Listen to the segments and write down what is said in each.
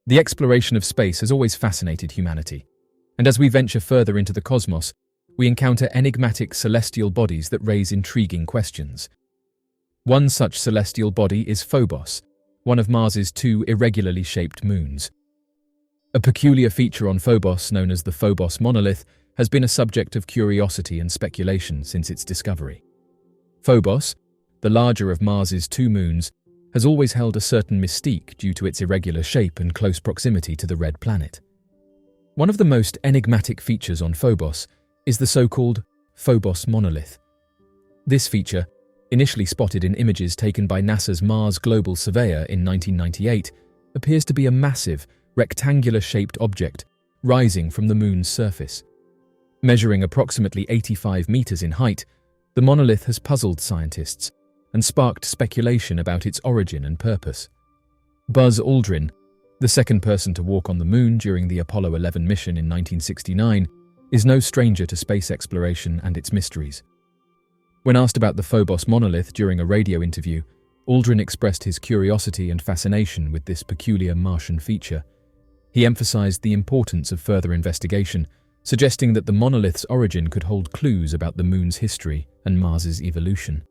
The exploration of space has always fascinated humanity, and as we venture further into the cosmos, we encounter enigmatic celestial bodies that raise intriguing questions. One such celestial body is Phobos, one of Mars's two irregularly shaped moons. A peculiar feature on Phobos, known as the Phobos Monolith, has been a subject of curiosity and speculation since its discovery. Phobos, the larger of Mars's two moons, has always held a certain mystique due to its irregular shape and close proximity to the red planet. One of the most enigmatic features on Phobos is the so-called Phobos Monolith. This feature, initially spotted in images taken by NASA's Mars Global Surveyor in 1998, appears to be a massive, rectangular-shaped object rising from the moon's surface. Measuring approximately 85 meters in height, the monolith has puzzled scientists and sparked speculation about its origin and purpose. Buzz Aldrin, the second person to walk on the moon during the Apollo 11 mission in 1969, is no stranger to space exploration and its mysteries. When asked about the Phobos monolith during a radio interview, Aldrin expressed his curiosity and fascination with this peculiar Martian feature. He emphasized the importance of further investigation, suggesting that the monolith's origin could hold clues about the moon's history and Mars's evolution.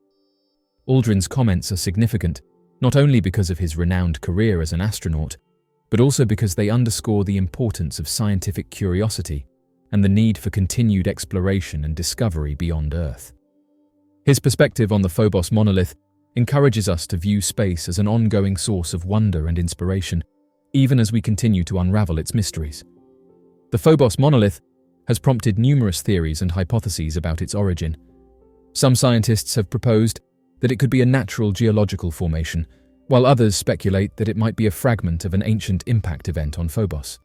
Aldrin's comments are significant, not only because of his renowned career as an astronaut, but also because they underscore the importance of scientific curiosity and the need for continued exploration and discovery beyond Earth. His perspective on the Phobos monolith encourages us to view space as an ongoing source of wonder and inspiration, even as we continue to unravel its mysteries. The Phobos monolith has prompted numerous theories and hypotheses about its origin. Some scientists have proposed that it could be a natural geological formation, while others speculate that it might be a fragment of an ancient impact event on Phobos.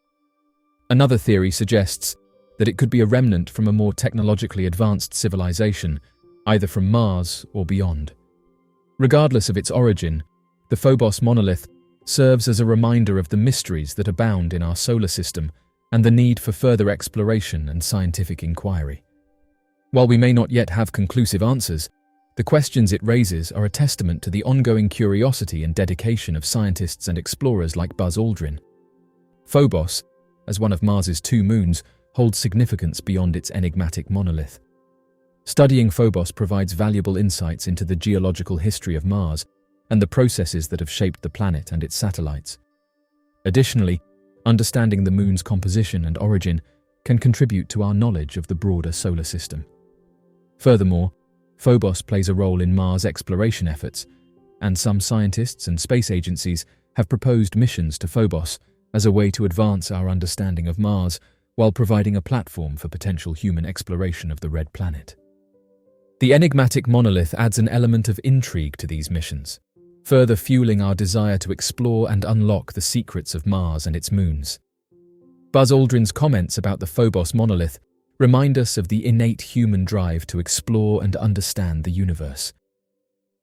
Another theory suggests that it could be a remnant from a more technologically advanced civilization, either from Mars or beyond. Regardless of its origin, the Phobos monolith serves as a reminder of the mysteries that abound in our solar system and the need for further exploration and scientific inquiry. While we may not yet have conclusive answers, the questions it raises are a testament to the ongoing curiosity and dedication of scientists and explorers like Buzz Aldrin. Phobos, as one of Mars's two moons, holds significance beyond its enigmatic monolith. Studying Phobos provides valuable insights into the geological history of Mars and the processes that have shaped the planet and its satellites. Additionally, understanding the moon's composition and origin can contribute to our knowledge of the broader solar system. Furthermore, Phobos plays a role in Mars exploration efforts, and some scientists and space agencies have proposed missions to Phobos as a way to advance our understanding of Mars while providing a platform for potential human exploration of the red planet. The enigmatic monolith adds an element of intrigue to these missions, further fueling our desire to explore and unlock the secrets of Mars and its moons. Buzz Aldrin's comments about the Phobos monolith remind us of the innate human drive to explore and understand the universe.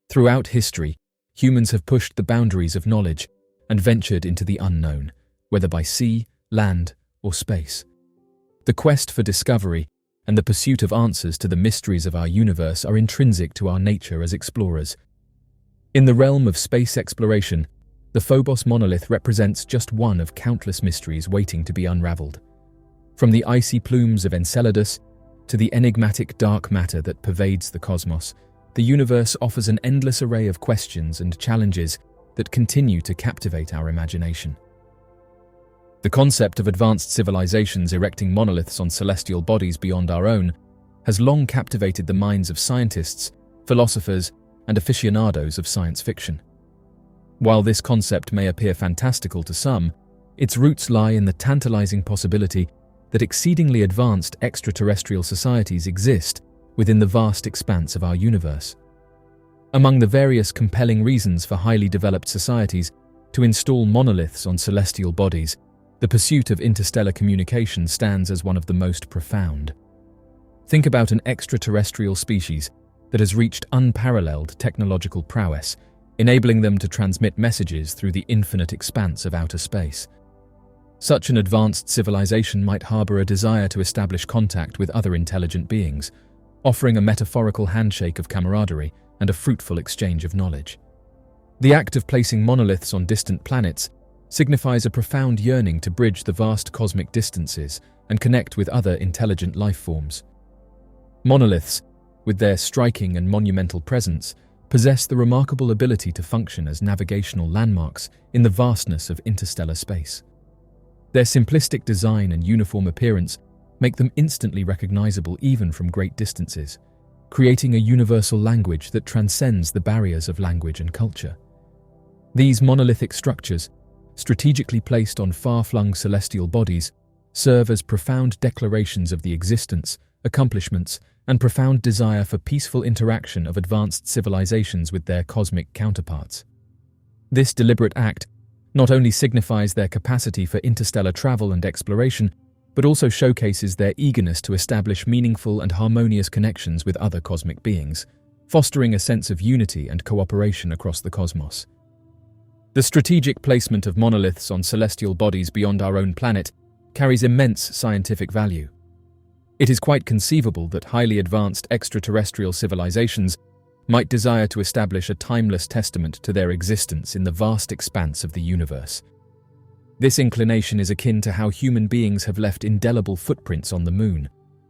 Throughout history, humans have pushed the boundaries of knowledge and ventured into the unknown, whether by sea, land, or space. The quest for discovery and the pursuit of answers to the mysteries of our universe are intrinsic to our nature as explorers. In the realm of space exploration, the Phobos monolith represents just one of countless mysteries waiting to be unraveled. From the icy plumes of Enceladus to the enigmatic dark matter that pervades the cosmos, the universe offers an endless array of questions and challenges that continue to captivate our imagination. The concept of advanced civilizations erecting monoliths on celestial bodies beyond our own has long captivated the minds of scientists, philosophers, and aficionados of science fiction. While this concept may appear fantastical to some, its roots lie in the tantalizing possibility that exceedingly advanced extraterrestrial societies exist within the vast expanse of our universe. Among the various compelling reasons for highly developed societies to install monoliths on celestial bodies, the pursuit of interstellar communication stands as one of the most profound. Think about an extraterrestrial species that has reached unparalleled technological prowess, enabling them to transmit messages through the infinite expanse of outer space. Such an advanced civilization might harbor a desire to establish contact with other intelligent beings, offering a metaphorical handshake of camaraderie and a fruitful exchange of knowledge. The act of placing monoliths on distant planets signifies a profound yearning to bridge the vast cosmic distances and connect with other intelligent life forms. Monoliths, with their striking and monumental presence, possess the remarkable ability to function as navigational landmarks in the vastness of interstellar space. Their simplistic design and uniform appearance make them instantly recognizable even from great distances, creating a universal language that transcends the barriers of language and culture. These monolithic structures, strategically placed on far-flung celestial bodies, serve as profound declarations of the existence, accomplishments, and profound desire for peaceful interaction of advanced civilizations with their cosmic counterparts. This deliberate act not only signifies their capacity for interstellar travel and exploration, but also showcases their eagerness to establish meaningful and harmonious connections with other cosmic beings, fostering a sense of unity and cooperation across the cosmos. The strategic placement of monoliths on celestial bodies beyond our own planet carries immense scientific value. It is quite conceivable that highly advanced extraterrestrial civilizations might desire to establish a timeless testament to their existence in the vast expanse of the universe. This inclination is akin to how human beings have left indelible footprints on the moon,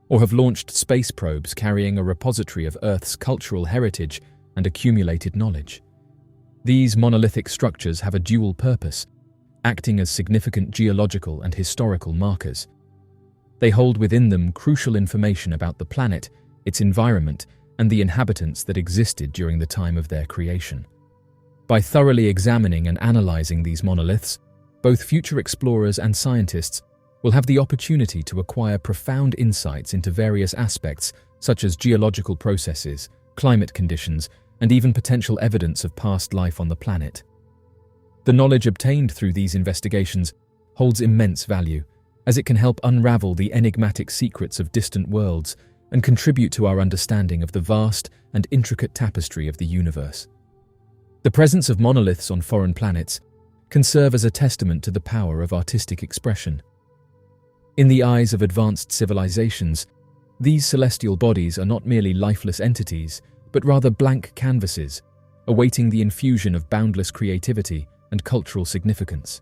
or have launched space probes carrying a repository of Earth's cultural heritage and accumulated knowledge. These monolithic structures have a dual purpose, acting as significant geological and historical markers. They hold within them crucial information about the planet, its environment, and the inhabitants that existed during the time of their creation. By thoroughly examining and analyzing these monoliths, both future explorers and scientists will have the opportunity to acquire profound insights into various aspects such as geological processes, climate conditions, and even potential evidence of past life on the planet. The knowledge obtained through these investigations holds immense value, as it can help unravel the enigmatic secrets of distant worlds and contribute to our understanding of the vast and intricate tapestry of the universe. The presence of monoliths on foreign planets can serve as a testament to the power of artistic expression. In the eyes of advanced civilizations, these celestial bodies are not merely lifeless entities, but rather blank canvases, awaiting the infusion of boundless creativity and cultural significance.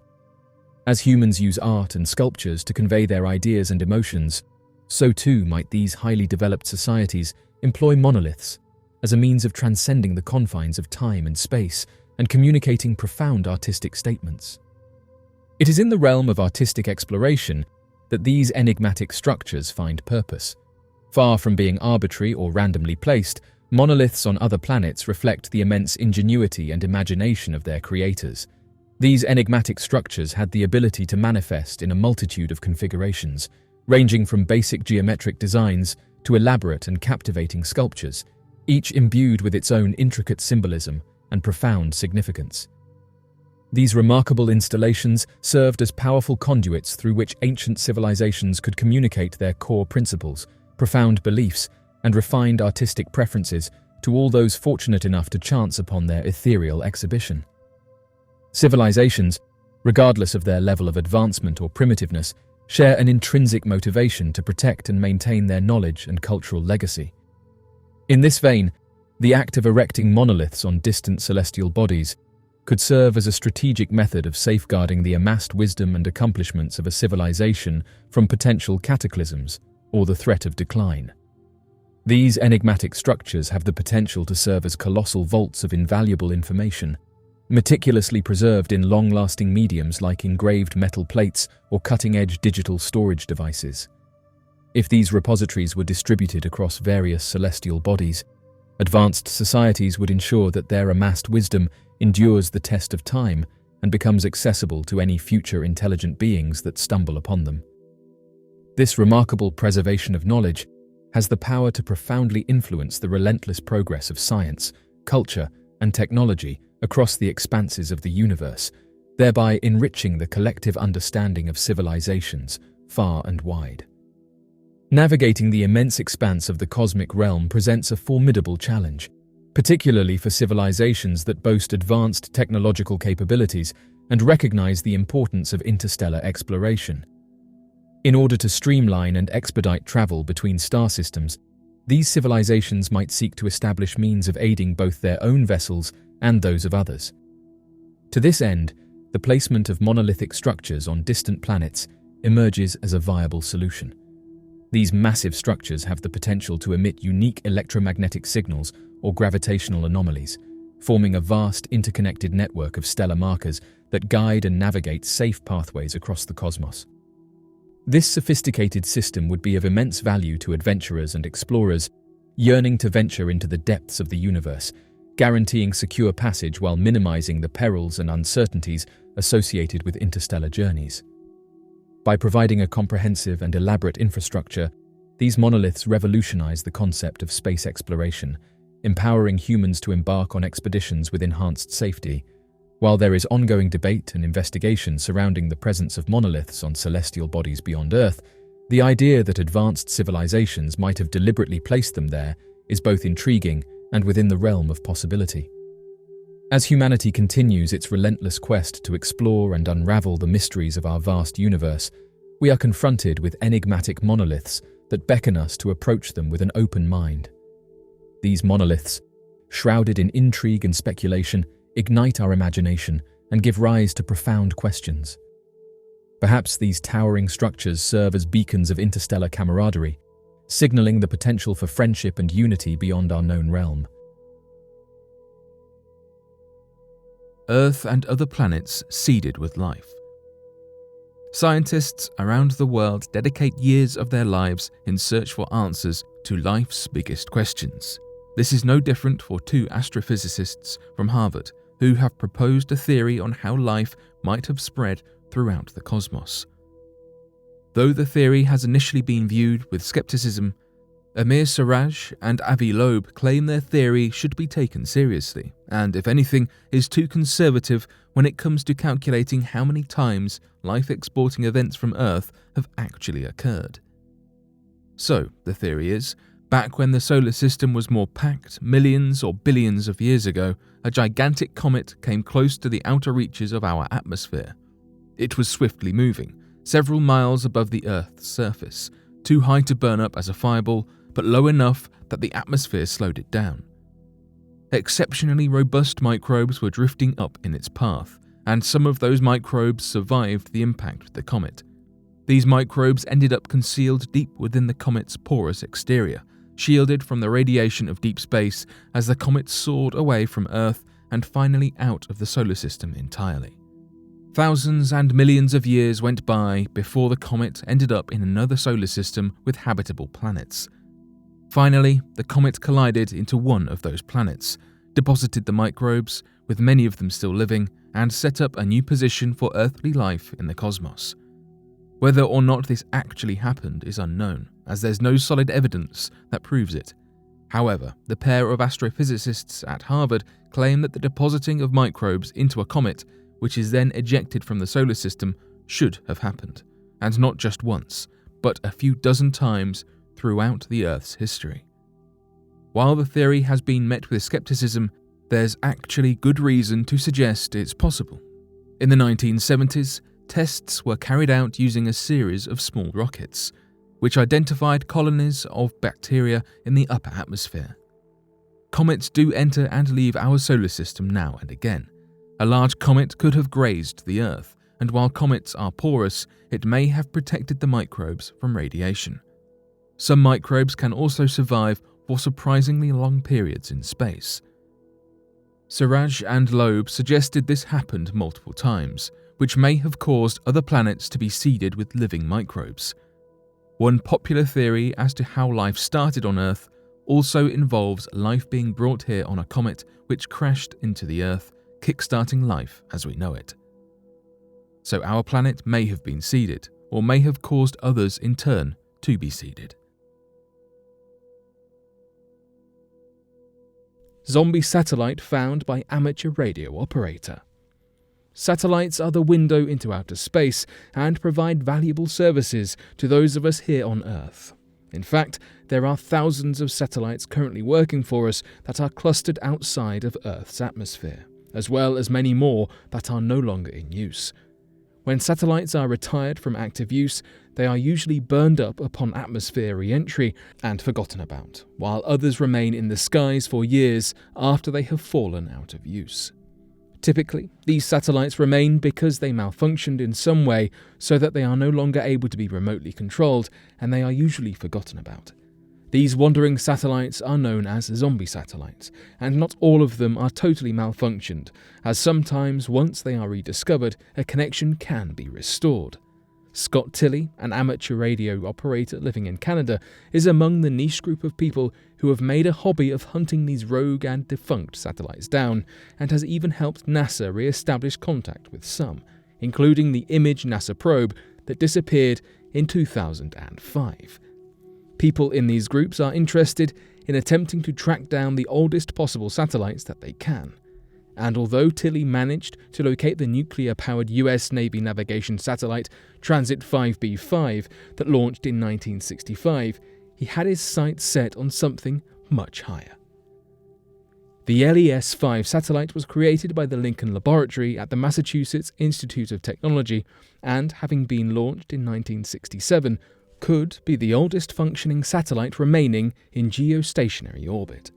As humans use art and sculptures to convey their ideas and emotions, so too might these highly developed societies employ monoliths as a means of transcending the confines of time and space and communicating profound artistic statements. It is in the realm of artistic exploration that these enigmatic structures find purpose. Far from being arbitrary or randomly placed, monoliths on other planets reflect the immense ingenuity and imagination of their creators. These enigmatic structures had the ability to manifest in a multitude of configurations, ranging from basic geometric designs to elaborate and captivating sculptures, each imbued with its own intricate symbolism and profound significance. These remarkable installations served as powerful conduits through which ancient civilizations could communicate their core principles, profound beliefs, and refined artistic preferences to all those fortunate enough to chance upon their ethereal exhibition. Civilizations, regardless of their level of advancement or primitiveness, share an intrinsic motivation to protect and maintain their knowledge and cultural legacy. In this vein, the act of erecting monoliths on distant celestial bodies could serve as a strategic method of safeguarding the amassed wisdom and accomplishments of a civilization from potential cataclysms or the threat of decline. These enigmatic structures have the potential to serve as colossal vaults of invaluable information, meticulously preserved in long-lasting mediums like engraved metal plates or cutting-edge digital storage devices. If these repositories were distributed across various celestial bodies, advanced societies would ensure that their amassed wisdom endures the test of time and becomes accessible to any future intelligent beings that stumble upon them. This remarkable preservation of knowledge has the power to profoundly influence the relentless progress of science, culture, and technology across the expanses of the universe, thereby enriching the collective understanding of civilizations far and wide. Navigating the immense expanse of the cosmic realm presents a formidable challenge, particularly for civilizations that boast advanced technological capabilities and recognize the importance of interstellar exploration. In order to streamline and expedite travel between star systems, these civilizations might seek to establish means of aiding both their own vessels and those of others. To this end, the placement of monolithic structures on distant planets emerges as a viable solution. These massive structures have the potential to emit unique electromagnetic signals or gravitational anomalies, forming a vast interconnected network of stellar markers that guide and navigate safe pathways across the cosmos. This sophisticated system would be of immense value to adventurers and explorers yearning to venture into the depths of the universe, guaranteeing secure passage while minimizing the perils and uncertainties associated with interstellar journeys. By providing a comprehensive and elaborate infrastructure, these monoliths revolutionize the concept of space exploration, empowering humans to embark on expeditions with enhanced safety. While there is ongoing debate and investigation surrounding the presence of monoliths on celestial bodies beyond Earth, the idea that advanced civilizations might have deliberately placed them there is both intriguing and within the realm of possibility. As humanity continues its relentless quest to explore and unravel the mysteries of our vast universe, we are confronted with enigmatic monoliths that beckon us to approach them with an open mind. These monoliths, shrouded in intrigue and speculation, ignite our imagination and give rise to profound questions. Perhaps these towering structures serve as beacons of interstellar camaraderie, signaling the potential for friendship and unity beyond our known realm. Earth and other planets seeded with life. Scientists around the world dedicate years of their lives in search for answers to life's biggest questions. This is no different for two astrophysicists from Harvard who have proposed a theory on how life might have spread throughout the cosmos. Though the theory has initially been viewed with skepticism, Amir Siraj and Avi Loeb claim their theory should be taken seriously, and if anything, is too conservative when it comes to calculating how many times life-exporting events from Earth have actually occurred. So, the theory is, back when the solar system was more packed, millions or billions of years ago, a gigantic comet came close to the outer reaches of our atmosphere. It was swiftly moving, several miles above the Earth's surface, too high to burn up as a fireball, but low enough that the atmosphere slowed it down. Exceptionally robust microbes were drifting up in its path, and some of those microbes survived the impact with the comet. These microbes ended up concealed deep within the comet's porous exterior, shielded from the radiation of deep space as the comet soared away from Earth and finally out of the solar system entirely. Thousands and millions of years went by before the comet ended up in another solar system with habitable planets. Finally, the comet collided into one of those planets, deposited the microbes, with many of them still living, and set up a new position for earthly life in the cosmos. Whether or not this actually happened is unknown, as there's no solid evidence that proves it. However, the pair of astrophysicists at Harvard claim that the depositing of microbes into a comet, which is then ejected from the solar system, should have happened, and not just once, but a few dozen times throughout the Earth's history. While the theory has been met with skepticism, there's actually good reason to suggest it's possible. In the 1970s, tests were carried out using a series of small rockets, which identified colonies of bacteria in the upper atmosphere. Comets do enter and leave our solar system now and again. A large comet could have grazed the Earth, and while comets are porous, it may have protected the microbes from radiation. Some microbes can also survive for surprisingly long periods in space. Siraj and Loeb suggested this happened multiple times, which may have caused other planets to be seeded with living microbes. One popular theory as to how life started on Earth also involves life being brought here on a comet which crashed into the Earth, kickstarting life as we know it. So our planet may have been seeded, or may have caused others in turn to be seeded. Zombie satellite found by amateur radio operator. Satellites are the window into outer space and provide valuable services to those of us here on Earth. In fact, there are thousands of satellites currently working for us that are clustered outside of Earth's atmosphere, as well as many more that are no longer in use. When satellites are retired from active use, they are usually burned up upon atmosphere re-entry and forgotten about, while others remain in the skies for years after they have fallen out of use. Typically, these satellites remain because they malfunctioned in some way so that they are no longer able to be remotely controlled, and they are usually forgotten about. These wandering satellites are known as zombie satellites, and not all of them are totally malfunctioned, as sometimes once they are rediscovered, a connection can be restored. Scott Tilley, an amateur radio operator living in Canada, is among the niche group of people who have made a hobby of hunting these rogue and defunct satellites down, and has even helped NASA re-establish contact with some, including the Image NASA probe that disappeared in 2005. People in these groups are interested in attempting to track down the oldest possible satellites that they can. And although Tilley managed to locate the nuclear-powered US Navy navigation satellite Transit 5B5 that launched in 1965, he had his sights set on something much higher. The LES-5 satellite was created by the Lincoln Laboratory at the Massachusetts Institute of Technology and, having been launched in 1967, could be the oldest functioning satellite remaining in geostationary orbit.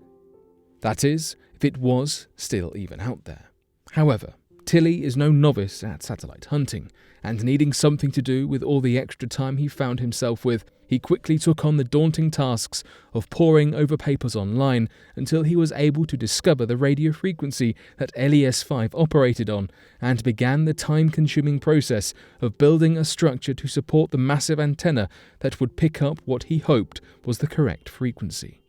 That is, if it was still even out there. However, Tilley is no novice at satellite hunting, and needing something to do with all the extra time he found himself with, he quickly took on the daunting tasks of poring over papers online until he was able to discover the radio frequency that LES-5 operated on, and began the time-consuming process of building a structure to support the massive antenna that would pick up what he hoped was the correct frequency.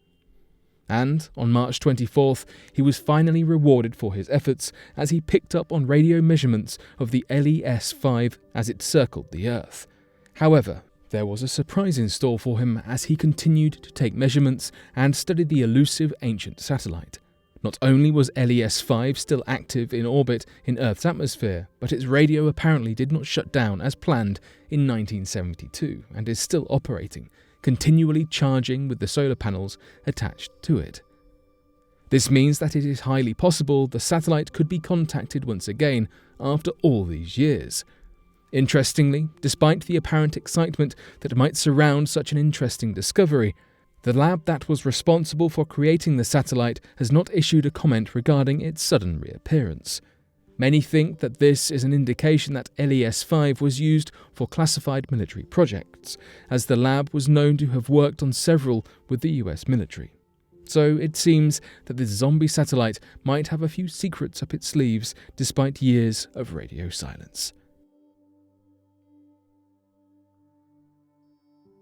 And on March 24th, he was finally rewarded for his efforts as he picked up on radio measurements of the LES-5 as it circled the Earth. However, there was a surprise in store for him as he continued to take measurements and study the elusive ancient satellite. Not only was LES-5 still active in orbit in Earth's atmosphere, but its radio apparently did not shut down as planned in 1972 and is still operating, continually charging with the solar panels attached to it. This means that it is highly possible the satellite could be contacted once again after all these years. Interestingly, despite the apparent excitement that might surround such an interesting discovery, the lab that was responsible for creating the satellite has not issued a comment regarding its sudden reappearance. Many think that this is an indication that LES-5 was used for classified military projects, as the lab was known to have worked on several with the US military. So it seems that this zombie satellite might have a few secrets up its sleeves despite years of radio silence.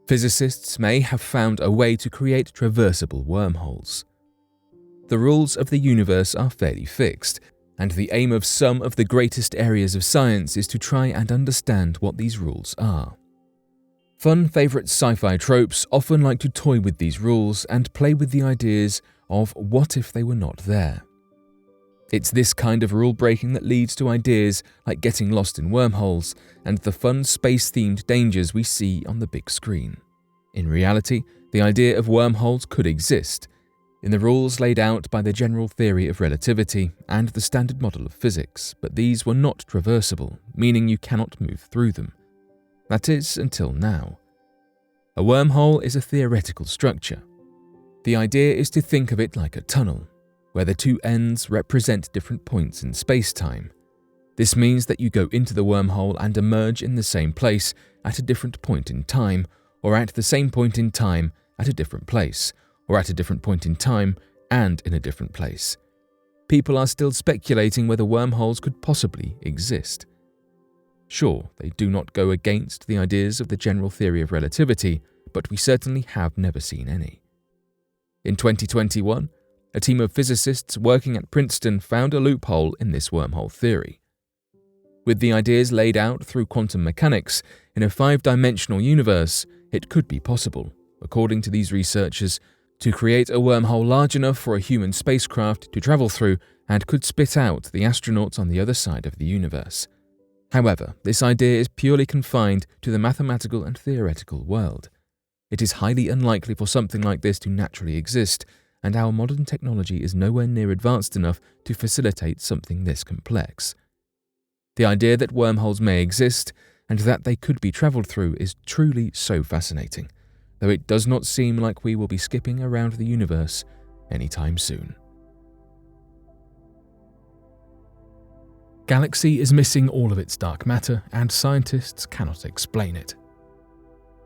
Physicists may have found a way to create traversable wormholes. The rules of the universe are fairly fixed, and the aim of some of the greatest areas of science is to try and understand what these rules are. Fun favourite sci-fi tropes often like to toy with these rules and play with the ideas of what if they were not there. It's this kind of rule-breaking that leads to ideas like getting lost in wormholes and the fun space-themed dangers we see on the big screen. In reality, the idea of wormholes could exist, in the rules laid out by the general theory of relativity and the standard model of physics, but these were not traversable, meaning you cannot move through them. That is, until now. A wormhole is a theoretical structure. The idea is to think of it like a tunnel, where the two ends represent different points in space-time. This means that you go into the wormhole and emerge in the same place at a different point in time, or at the same point in time at a different place, or at a different point in time and in a different place. People are still speculating whether wormholes could possibly exist. Sure, they do not go against the ideas of the general theory of relativity, but we certainly have never seen any. In 2021, a team of physicists working at Princeton found a loophole in this wormhole theory. With the ideas laid out through quantum mechanics in a 5-dimensional universe, it could be possible, according to these researchers, to create a wormhole large enough for a human spacecraft to travel through and could spit out the astronauts on the other side of the universe. However, this idea is purely confined to the mathematical and theoretical world. It is highly unlikely for something like this to naturally exist, and our modern technology is nowhere near advanced enough to facilitate something this complex. The idea that wormholes may exist and that they could be travelled through is truly so fascinating, though it does not seem like we will be skipping around the universe anytime soon. galaxy is missing all of its dark matter, and scientists cannot explain it.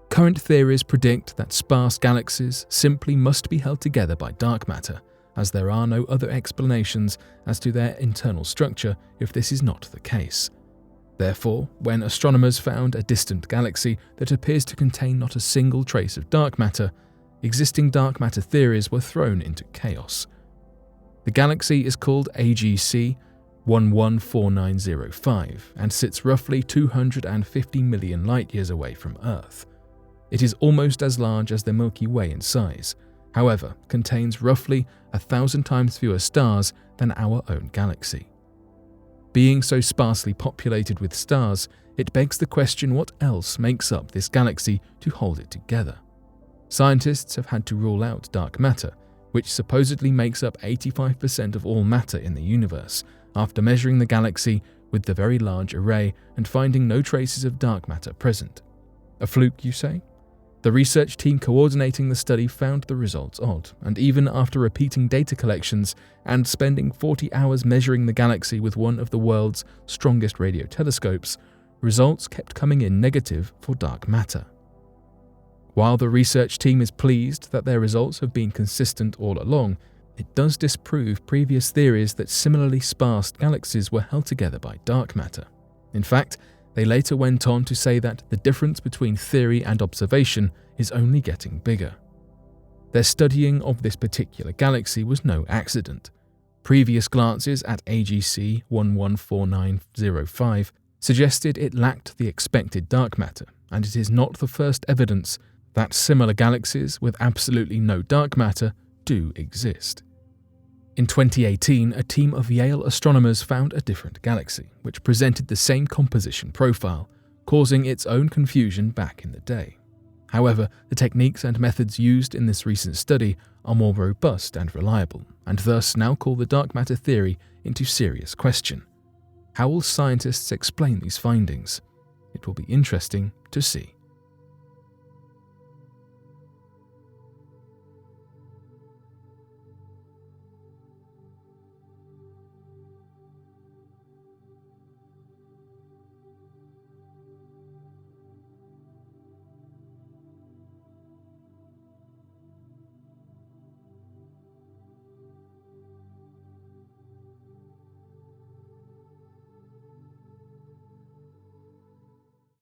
Current theories predict that sparse galaxies simply must be held together by dark matter, as there are no other explanations as to their internal structure if this is not the case. Therefore, when astronomers found a distant galaxy that appears to contain not a single trace of dark matter, existing dark matter theories were thrown into chaos. The galaxy is called AGC 114905 and sits roughly 250 million light-years away from Earth. It is almost as large as the Milky Way in size, however, contains roughly 1,000 times fewer stars than our own galaxy. Being so sparsely populated with stars, it begs the question what else makes up this galaxy to hold it together. Scientists have had to rule out dark matter, which supposedly makes up 85% of all matter in the universe, after measuring the galaxy with the Very Large Array and finding no traces of dark matter present. A fluke, you say? The research team coordinating the study found the results odd, and even after repeating data collections and spending 40 hours measuring the galaxy with one of the world's strongest radio telescopes, results kept coming in negative for dark matter. While the research team is pleased that their results have been consistent all along, it does disprove previous theories that similarly sparse galaxies were held together by dark matter. In fact, they later went on to say that the difference between theory and observation is only getting bigger. Their studying of this particular galaxy was no accident. Previous glances at AGC 114905 suggested it lacked the expected dark matter, and it is not the first evidence that similar galaxies with absolutely no dark matter do exist. In 2018, a team of Yale astronomers found a different galaxy, which presented the same composition profile, causing its own confusion back in the day. However, the techniques and methods used in this recent study are more robust and reliable, and thus now call the dark matter theory into serious question. How will scientists explain these findings? It will be interesting to see.